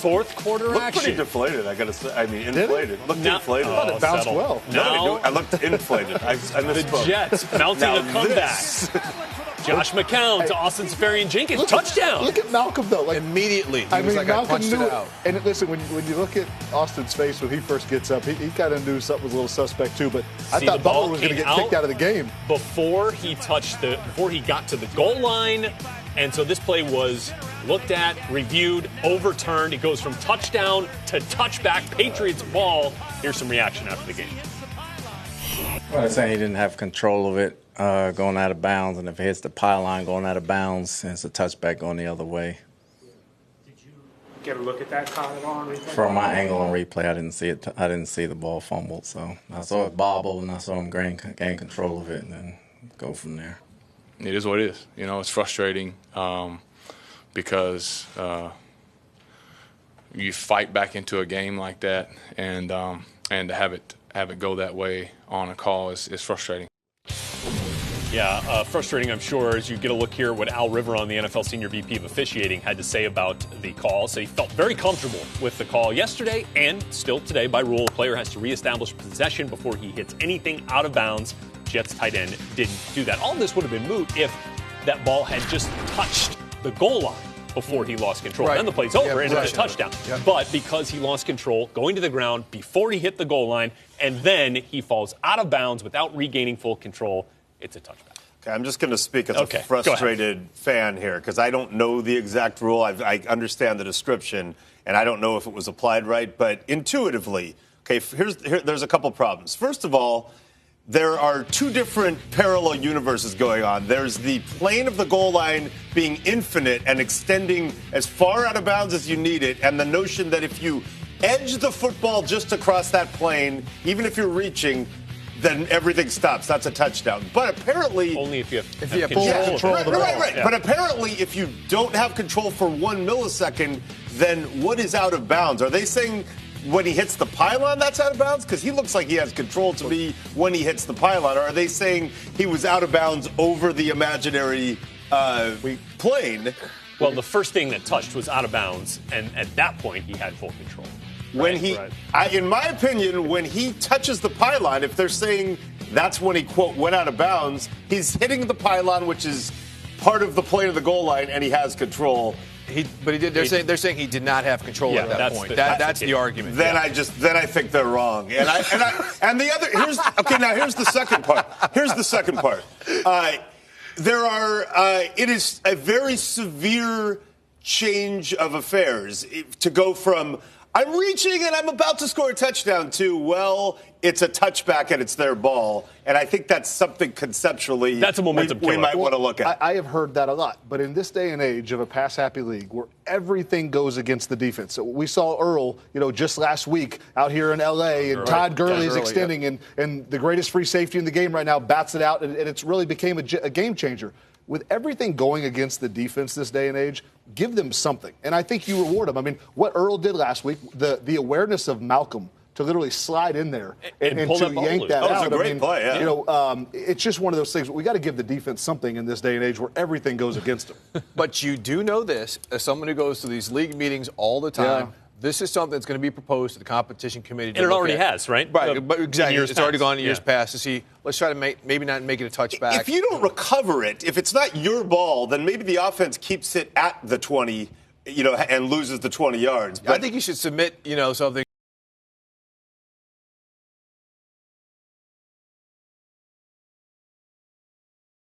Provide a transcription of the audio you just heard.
fourth quarter Looked action. pretty deflated, I got to say. I mean, inflated. Looked inflated. I thought it bounced well. No, I looked inflated. I misspoke. The Jets mounting a comeback. Josh McCown to Austin Seferian-Jenkins. Touchdown. Look at Malcolm, though. Immediately. I mean, Malcolm punched it out. And listen, when you look at Austin's face when he first gets up, he kind of knew something was a little suspect, too. But I thought Butler was going to get kicked out of the game. Before he got to the goal line. And so this play was looked at, reviewed, overturned. It goes from touchdown to touchback. Patriots ball. Here's some reaction after the game. Well, they're saying he didn't have control of it going out of bounds, and if it hits the pylon going out of bounds, it's a touchback going the other way. Did you get a look at that caught it on? From my angle on replay, I didn't see it. I didn't see the ball fumbled, so I saw it bobble, and I saw him gain control of it, and then go from there. It is what it is. You know, it's frustrating because you fight back into a game like that, and to have it go that way on a call is frustrating. Yeah, frustrating, I'm sure, as you get a look here at what Al Riveron, the NFL Senior VP of Officiating, had to say about the call. So he felt very comfortable with the call yesterday and still today. By rule, a player has to reestablish possession before he hits anything out of bounds. Jets tight end didn't do that. All this would have been moot if that ball had just touched the goal line before he lost control. Right. Then the play's over and it's a touchdown. Yeah. But because he lost control, going to the ground before he hit the goal line, and then he falls out of bounds without regaining full control, it's a touchback. Okay, I'm just going to speak as a frustrated fan here because I don't know the exact rule. I understand the description, and I don't know if it was applied right. But intuitively, okay, there's a couple problems. First of all, there are two different parallel universes going on. There's the plane of the goal line being infinite and extending as far out of bounds as you need it, and the notion that if you edge the football just across that plane, even if you're reaching, then everything stops. That's a touchdown. But apparently, only if you have full control of the ball. Right. Yeah. But apparently, if you don't have control for 1 millisecond, then what is out of bounds? Are they saying when he hits the pylon, that's out of bounds? Because he looks like he has control to me when he hits the pylon. Or are they saying he was out of bounds over the imaginary plane? Well, the first thing that touched was out of bounds, and at that point, he had full control. When in my opinion, when he touches the pylon, if they're saying that's when he, quote, went out of bounds, he's hitting the pylon, which is part of the plane of the goal line, and he has control. But he did. They're saying he did not have control at that point. That's the argument. Then I think they're wrong. And the other here's the second part. Here's the second part. It is a very severe change of affairs to go from I'm reaching and I'm about to score a touchdown to, well, it's a touchback and it's their ball. And I think that's something conceptually that's a momentum we might want to look at. I have heard that a lot. But in this day and age of a pass-happy league where everything goes against the defense. So we saw Earl, just last week out here in L.A. and Todd Gurley's extending and the greatest free safety in the game right now bats it out. And it's really became a game changer. With everything going against the defense this day and age, give them something. And I think you reward them. I mean, what Earl did last week, the awareness of Malcolm to literally slide in there and to yank that out. That was a great play, yeah. It's just one of those things. We got to give the defense something in this day and age where everything goes against them. But you do know this, as someone who goes to these league meetings all the time, this is something that's going to be proposed to the competition committee. And it already has, right? Right, but exactly. It's already gone in years past to see. Let's try to maybe not make it a touchback. If you don't recover it, if it's not your ball, then maybe the offense keeps it at the 20, and loses the 20 yards. But I think you should submit, something.